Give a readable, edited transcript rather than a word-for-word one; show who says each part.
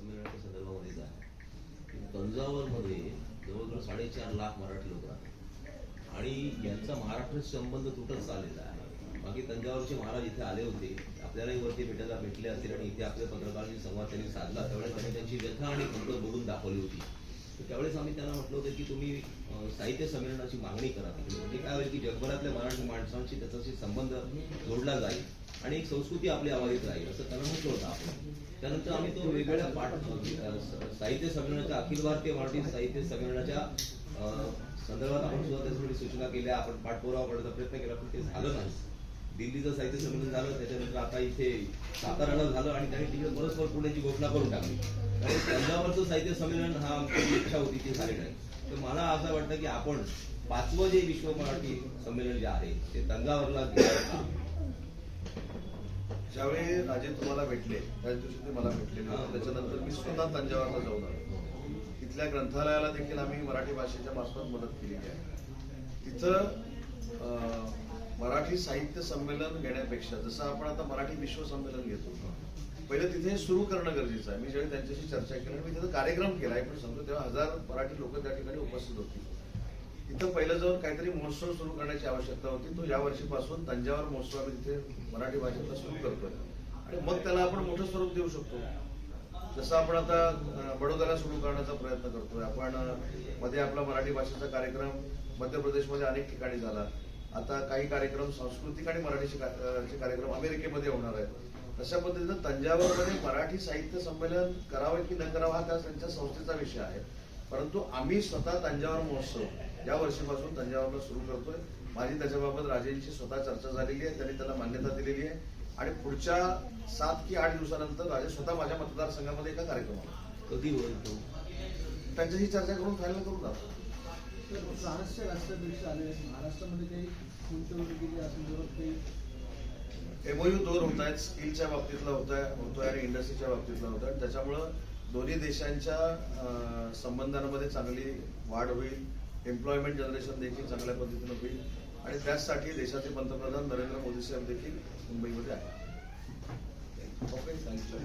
Speaker 1: संमेलनाच्या संदर्भामध्येच आहे. तंजावरमध्ये जवळजवळ 4.5 लाख मराठी लोक राहतात आणि यांचा महाराष्ट्र संबंध तुटत चाललेला आहे. बाकी तंजावरचे महाराज इथे आले होते, आपल्यालाही वरती भेटले असतील आणि इथे आपल्या पत्रकारांशी संवाद त्यांनी साधला. त्यावेळेस त्यांनी त्यांची व्यथा आणि खंत बघून दाखवली होती. तर त्यावेळेस आम्ही त्यांना म्हटलं होतं की तुम्ही साहित्य संमेलनाची मागणी करा तिकडे, म्हणजे काय होईल की जगभरातल्या मराठी माणसांशी त्याच्याशी संबंध जोडला जाईल आणि एक संस्कृती आपली आवाजीत राहील असं त्यांना म्हटलं होतं आपण. त्यानंतर आम्ही तो वेगवेगळ्या साहित्य संमेलनाच्या अखिल भारतीय मराठी साहित्य संमेलनाच्या संदर्भात आपण सुद्धा त्यासाठी सूचना केल्या, आपण पाठपुरावा करण्याचा प्रयत्न केला, पण ते झालं नाही. दिल्लीचं साहित्य संमेलन झालं, त्याच्यानंतर आता इथे साताराला झालं आणि त्यांनी तिकडे परस्पर पुण्याची घोषणा करून टाकली. कारण तंजावरचं साहित्य संमेलन हा आमची इच्छा होती ती झाली नाही. तर मला असं वाटतं की आपण 5वं जे विश्व मराठी संमेलन जे आहे ते तंजावरला घेऊया.
Speaker 2: ज्यावेळी राजे तुम्हाला भेटले त्याच दिवशी ते मला भेटले, त्याच्यानंतर मी स्वतः तंजावरला जाऊन आलो. तिथल्या ग्रंथालयाला देखील आम्ही मराठी भाषेच्या मार्फत मदत केलेली आहे. तिथं मराठी साहित्य संमेलन घेण्यापेक्षा जसं आपण आता मराठी विश्व संमेलन घेतो, पहिलं तिथे सुरू करणं गरजेचं आहे. मी ज्यावेळी त्यांच्याशी चर्चा केली आणि मी तिथं कार्यक्रम केला आहे, पण सांगतो तेव्हा 1000 मराठी लोक त्या ठिकाणी उपस्थित होती. तिथं पहिलं जाऊन काहीतरी महोत्सव सुरू करण्याची आवश्यकता होती. तो या वर्षीपासून तंजावर महोत्सव आम्ही तिथे मराठी भाषेतला सुरू करतोय आणि मग त्याला आपण मोठं स्वरूप देऊ शकतो. जसं आपण आता बडोद्याला सुरू करण्याचा प्रयत्न करतोय. आपण मध्ये आपला मराठी भाषेचा कार्यक्रम मध्य प्रदेशमध्ये अनेक ठिकाणी झाला. आता काही कार्यक्रम सांस्कृतिक आणि मराठीचे कार्यक्रम अमेरिकेमध्ये होणार आहेत. तशा पद्धतीनं तंजावरमध्ये मराठी साहित्य संमेलन करावं की न करावं हा त्यांच्या संस्थेचा विषय आहे. परंतु आम्ही स्वतः तंजावर महोत्सव या वर्षीपासून तंजावरला सुरू करतोय. माझी त्याच्याबाबत राजेंशी स्वतः चर्चा झालेली आहे, त्यांनी त्याला मान्यता दिलेली आहे आणि पुढच्या 7 की 8 दिवसानंतर राजे स्वतः माझ्या मतदारसंघामध्ये एका कार्यक्रमाला
Speaker 1: कधी होईल तो
Speaker 2: त्यांच्याशी चर्चा करून फायनल करून जातो.
Speaker 3: महाराष्ट्र राष्ट्राध्यक्ष आले, महाराष्ट्रामध्ये काही गुंतवणुकीची संदर्भात काही
Speaker 2: MOU 2 होत आहेत. स्किलच्या बाबतीतला होतोय आणि इंडस्ट्रीच्या बाबतीतला होत आहे. त्याच्यामुळं दोन्ही देशांच्या संबंधांमध्ये चांगली वाढ होईल, एम्प्लॉयमेंट जनरेशन देखील चांगल्या पद्धतीनं होईल आणि त्याचसाठी देशाचे पंतप्रधान नरेंद्र मोदी साहेब देखील मुंबईमध्ये आहेत. Okay, thank you.